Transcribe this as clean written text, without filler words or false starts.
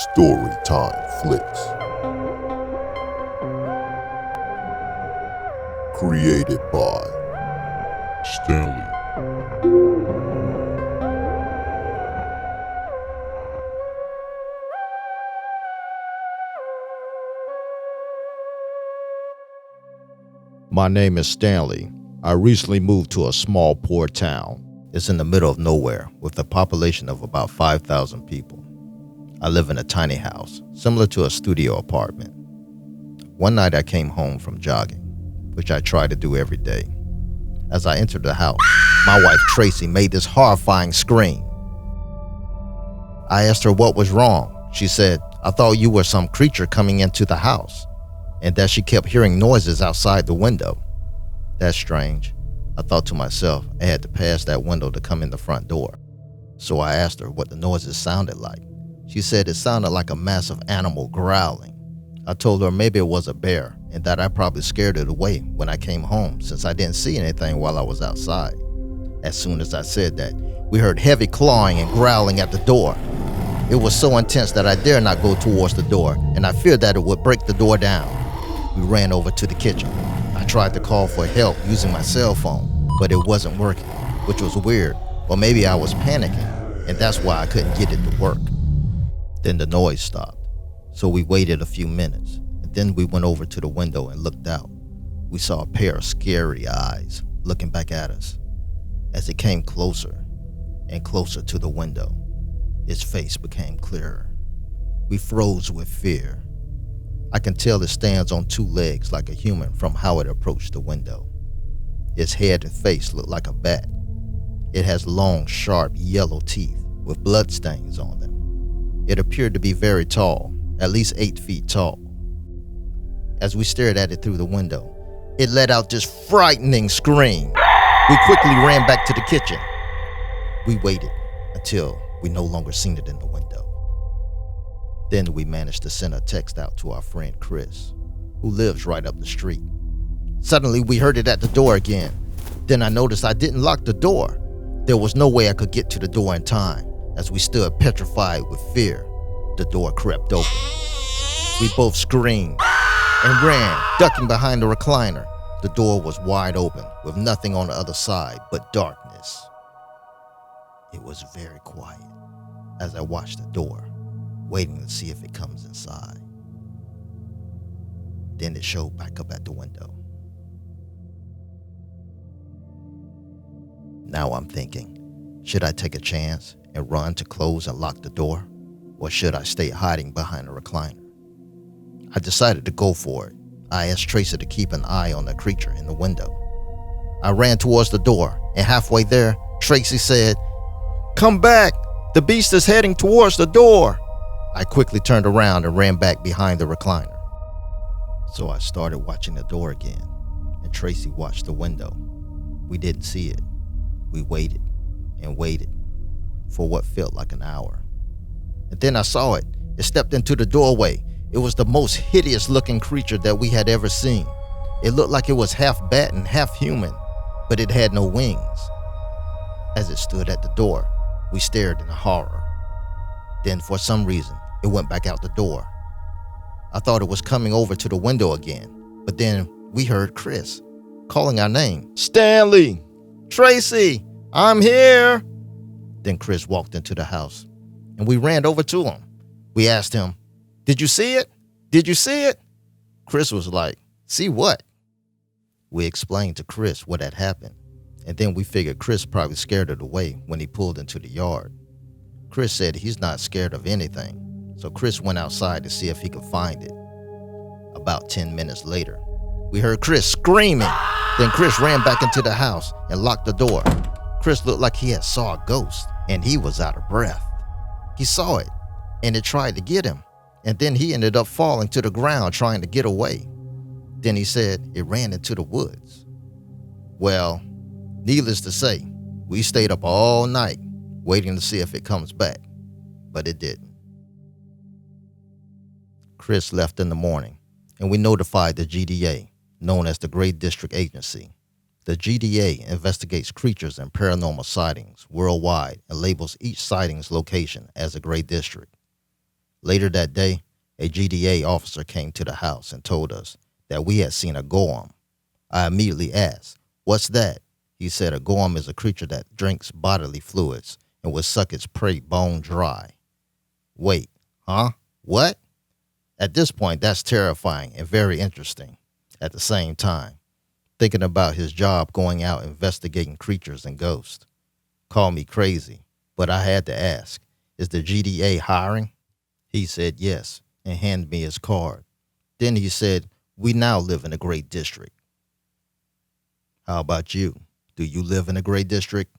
Storytime Flix. Created by Stanley. My name is Stanley. I recently moved to a small poor town. It's in the middle of nowhere with a population of about 5,000 people. I live in a tiny house, similar to a studio apartment. One night I came home from jogging, which I try to do every day. As I entered the house, my wife Tracie made this horrifying scream. I asked her what was wrong. She said, "I thought you were some creature coming into the house," and that she kept hearing noises outside the window. That's strange. I thought to myself I had to pass that window to come in the front door. So I asked her what the noises sounded like. She said it sounded like a massive animal growling. I told her maybe it was a bear and that I probably scared it away when I came home since I didn't see anything while I was outside. As soon as I said that, we heard heavy clawing and growling at the door. It was so intense that I dared not go towards the door, and I feared that it would break the door down. We ran over to the kitchen. I tried to call for help using my cell phone, but it wasn't working, which was weird. Or maybe I was panicking, and that's why I couldn't get it to work. Then the noise stopped, so we waited a few minutes, and then we went over to the window and looked out. We saw a pair of scary eyes looking back at us. As it came closer and closer to the window, its face became clearer. We froze with fear. I can tell it stands on two legs like a human from how it approached the window. Its head and face look like a bat. It has long, sharp, yellow teeth with bloodstains on them. It appeared to be very tall, at least 8 feet tall. As we stared at it through the window, it let out this frightening scream. We quickly ran back to the kitchen. We waited until we no longer seen it in the window. Then we managed to send a text out to our friend Chris, who lives right up the street. Suddenly we heard it at the door again. Then I noticed I didn't lock the door. There was no way I could get to the door in time. As we stood petrified with fear, the door crept open. We both screamed and ran, ducking behind the recliner. The door was wide open with nothing on the other side but darkness. It was very quiet as I watched the door, waiting to see if it comes inside. Then it showed back up at the window. Now I'm thinking, should I take a chance and run to close and lock the door? Or should I stay hiding behind the recliner? I decided to go for it. I asked Tracie to keep an eye on the creature in the window. I ran towards the door, and halfway there, Tracie said, "Come back! The beast is heading towards the door!" I quickly turned around and ran back behind the recliner. So I started watching the door again, and Tracie watched the window. We didn't see it. We waited and waited for what felt like an hour. And then I saw it. It stepped into the doorway. It was the most hideous looking creature that we had ever seen. It looked like it was half bat and half human, but it had no wings. As it stood at the door, we stared in horror. Then for some reason, it went back out the door. I thought it was coming over to the window again, but then we heard Chris calling our name. "Stanley! Tracie! I'm here!" Then Chris walked into the house, and we ran over to him. We asked him, "Did you see it? Did you see it?" Chris was like, "See what?" We explained to Chris what had happened, and then we figured Chris probably scared it away when he pulled into the yard. Chris said he's not scared of anything, so Chris went outside to see if he could find it. About 10 minutes later, we heard Chris screaming. Then Chris ran back into the house and locked the door. Chris looked like he had saw a ghost, and he was out of breath. He saw it, and it tried to get him, and then he ended up falling to the ground trying to get away. Then he said it ran into the woods. Well, needless to say, we stayed up all night waiting to see if it comes back, but it didn't. Chris left in the morning, and we notified the GDA, known as the Gray District Agency. The GDA investigates creatures and paranormal sightings worldwide and labels each sighting's location as a gray district. Later that day, a GDA officer came to the house and told us that we had seen a gorm. I immediately asked, "What's that?" He said a gorm is a creature that drinks bodily fluids and will suck its prey bone dry. Wait, huh? What? At this point, that's terrifying and very interesting. At the same time, thinking about his job going out investigating creatures and ghosts. Call me crazy, but I had to ask, is the GDA hiring? He said yes and handed me his card. Then he said, we now live in a great district. How about you? Do you live in a great district?